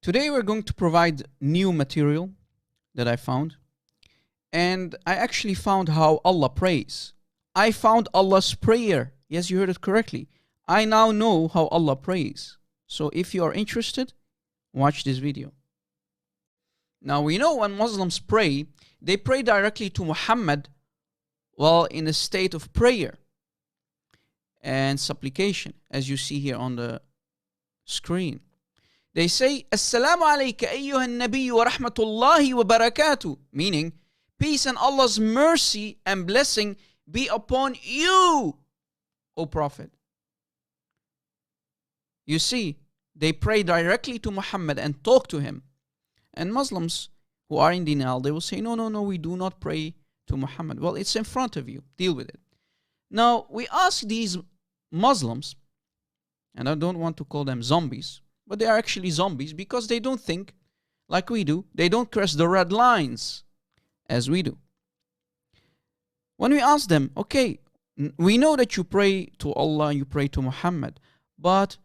Today we're going to provide new material that I found. And I actually found how Allah prays. I found Allah's prayer. Yes, you heard it correctly. I now know how Allah prays. So if you are interested, watch this video. Now we know when Muslims pray, they pray directly to Muhammad while in a state of prayer and supplication, as you see here on the screen. They say, Assalamu alayka ayyuha an-nabiy wa rahmatullahi wa barakatuh, meaning, peace and Allah's mercy and blessing be upon you, O Prophet. You see, they pray directly to Muhammad and talk to him. And Muslims who are in denial, they will say, no, we do not pray to Muhammad. Well, it's in front of you. Deal with it. Now, we ask these Muslims, and I don't want to call them zombies, but they are actually zombies because they don't think like we do. They don't cross the red lines as we do. When we ask them, okay, we know that you pray to Allah, you pray to Muhammad, but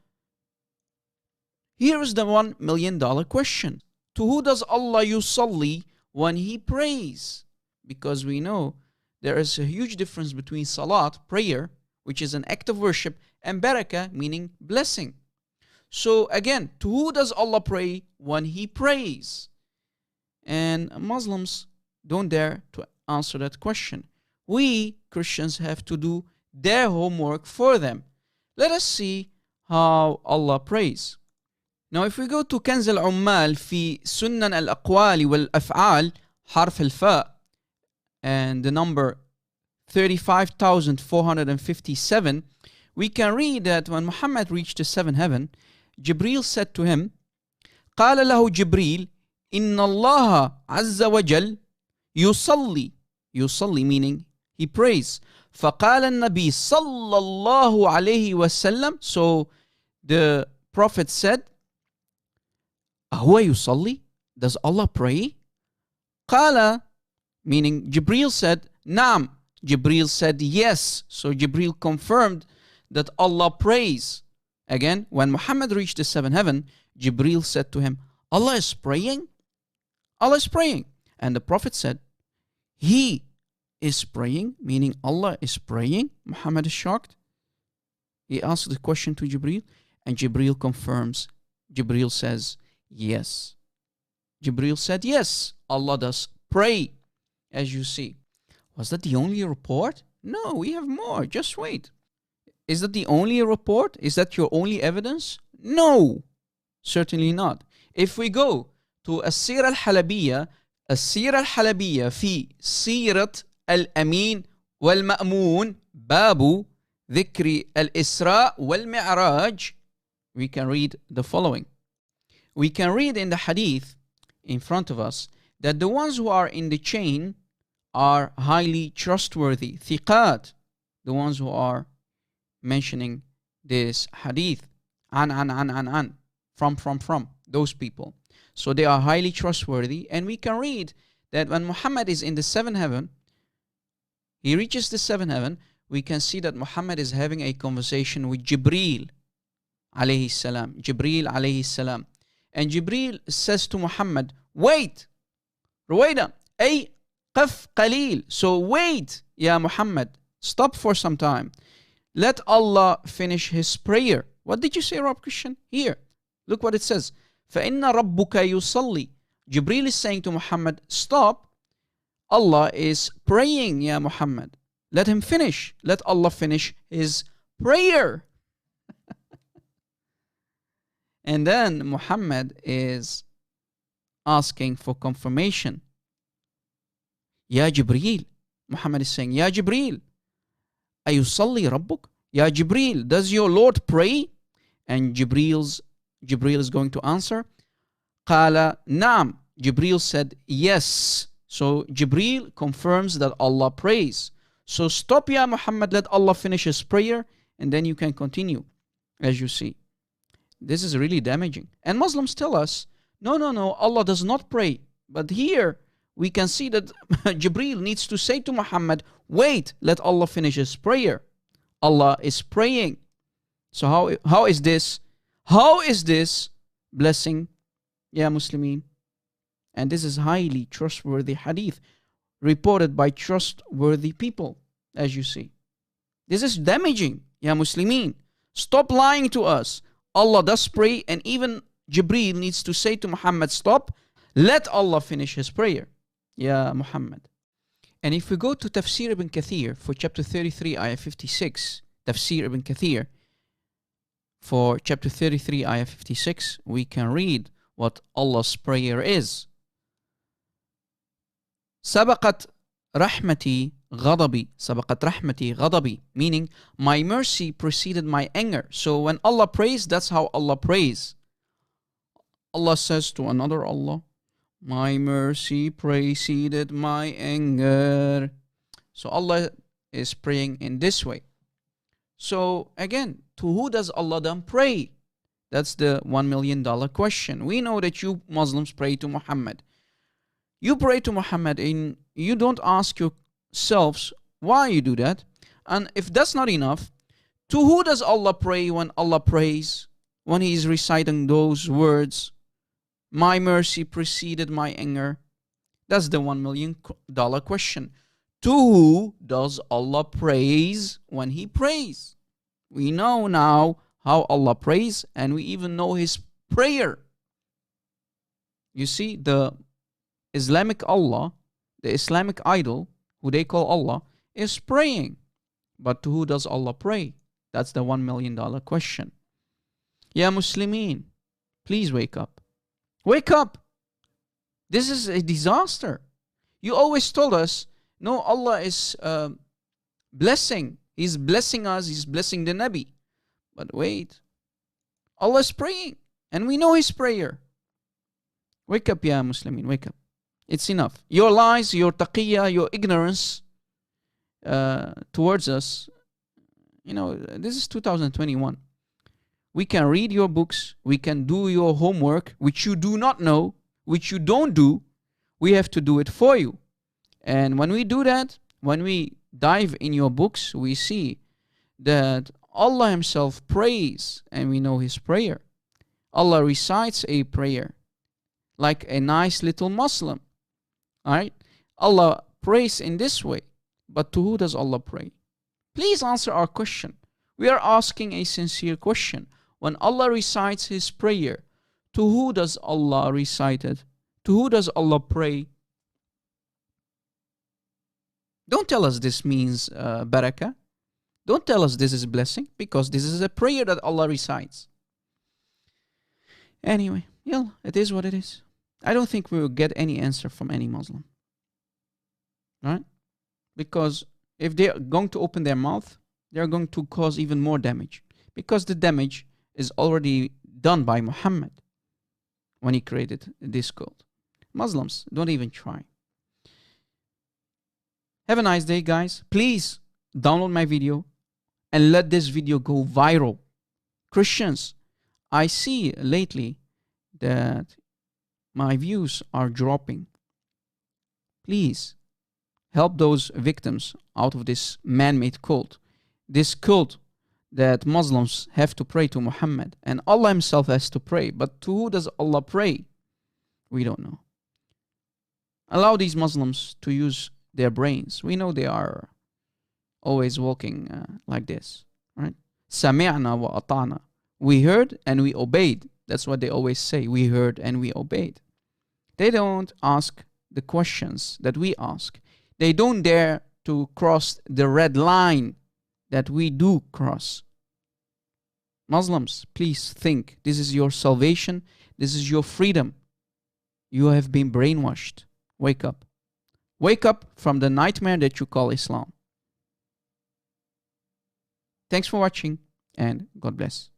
here is the $1 million question. To who does Allah yusalli when He prays? Because we know there is a huge difference between salat, prayer, which is an act of worship, and barakah, meaning blessing. So again, to who does Allah pray when He prays? And Muslims don't dare to answer that question. We Christians have to do their homework for them. Let us see how Allah prays. Now if we go to كنز العمال في سنن الأقوال والأفعال حرف الفاء and the number 35,457, we can read that when Muhammad reached the seventh heaven, Jibreel said to him, قال له جبريل إن الله عز وجل يصلي meaning he prays. فقال النبي صلى الله عليه وسلم, so the Prophet said, أهو يصلي? Does Allah pray? قال, meaning Jibreel said, نعم. Jibreel said yes. So Jibreel confirmed that Allah prays. Again, when Muhammad reached the seventh heaven, Jibreel said to him, Allah is praying? Allah is praying. And the Prophet said, He is praying, meaning Allah is praying. Muhammad is shocked. He asked the question to Jibreel, and Jibreel confirms. Jibreel says, yes. Jibreel said, yes, Allah does pray, as you see. Was that the only report? No, we have more. Just wait. Is that the only report? Is that your only evidence? No, certainly not. If we go to السيرة الحلبية في سيرة الأمين والمأمون باب ذكر الإسراء والمعراج, we can read the following. We can read in the hadith in front of us that the ones who are in the chain are highly trustworthy, thiqat, the ones who are mentioning this hadith, from those people. So they are highly trustworthy, and we can read that when Muhammad is in the seventh heaven, he reaches the seventh heaven, we can see that Muhammad is having a conversation with Jibreel alayhi salam. Jibreel alayhi salam. And Jibreel says to Muhammad, wait, رويدا, أي قف قليل. So wait, Ya Muhammad, stop for some time. Let Allah finish His prayer. What did you say, Rob Christian? Here, look what it says. فَإِنَّ رَبُّكَ يُصَلِّي. Jibreel is saying to Muhammad, stop. Allah is praying, Ya Muhammad. Let him finish. Let Allah finish His prayer. And then Muhammad is asking for confirmation. Ya Jibreel. Muhammad is saying, Ya Jibreel, أيصلي ربك? Ya Jibreel, does your Lord pray? And Jibreel is going to answer, قال نعم. Jibreel said, yes. So Jibreel confirms that Allah prays. So stop, Ya Muhammad, let Allah finish His prayer, and then you can continue, as you see. This is really damaging. And Muslims tell us, no, Allah does not pray. But here, we can see that Jibreel needs to say to Muhammad, wait, let Allah finish His prayer. Allah is praying. So how is this? How is this blessing Ya Muslimin. And this is highly trustworthy hadith, reported by trustworthy people, as you see. This is damaging, Ya Muslimin. Stop lying to us. Allah does pray, and even Jibreel needs to say to Muhammad, stop, let Allah finish his prayer, Ya Muhammad. And if we go to Tafsir ibn Kathir for chapter 33, ayah 56, Tafsir ibn Kathir for chapter 33, ayah 56, we can read what Allah's prayer is. سبقت رحمتي غضبي, سبقت رحمتي غضبي, meaning my mercy preceded my anger. So when Allah prays, that's how Allah prays. Allah says to another Allah, my mercy preceded my anger. So Allah is praying in this way. So again, to who does Allah then pray? That's the $1 million question. We know that you Muslims pray to Muhammad. You pray to Muhammad and you don't ask yourselves why you do that. And if that's not enough, to who does Allah pray when Allah prays? When He is reciting those words, my mercy preceded my anger. That's the $1 million question. To who does Allah praise when He prays? We know now how Allah prays, and we even know His prayer. You see, the Islamic Allah, the Islamic idol, who they call Allah, is praying. But to who does Allah pray? That's the $1 million question. Ya Muslimin, please wake up. Wake up! This is a disaster. You always told us, no, Allah is blessing. He's blessing us. He's blessing the Nabi. But wait. Allah is praying. And we know His prayer. Wake up, Ya Muslimin. Wake up. It's enough. Your lies, your taqiyya, your ignorance towards us. You know, this is 2021. We can read your books. We can do your homework, which you do not know, which you don't do. We have to do it for you. And when we do that, when we dive in your books, we see that Allah Himself prays, and we know His prayer. Allah recites a prayer like a nice little Muslim. Alright? Allah prays in this way. But to who does Allah pray? Please answer our question. We are asking a sincere question. When Allah recites His prayer, to who does Allah recite it? To who does Allah pray? Don't tell us this means barakah. Don't tell us this is blessing, because this is a prayer that Allah recites. Anyway, yeah, it is what it is. I don't think we will get any answer from any Muslim. Right? Because if they are going to open their mouth, they are going to cause even more damage. Because the damage is already done by Muhammad when he created this cult. Muslims, don't even try. Have a nice day, guys. Please download my video and let this video go viral. Christians, I see lately that my views are dropping. Please help those victims out of this man-made cult. This cult that Muslims have to pray to Muhammad, and Allah Himself has to pray. But to who does Allah pray? We don't know. Allow these Muslims to use their brains. We know they are always walking like this, right? Sami'na wa ata'na. We heard and we obeyed. That's what they always say. We heard and we obeyed. They don't ask the questions that we ask. They don't dare to cross the red line that we do cross. Muslims, please think. This is your salvation. This is your freedom. You have been brainwashed. Wake up. Wake up from the nightmare that you call Islam. Thanks for watching, and God bless.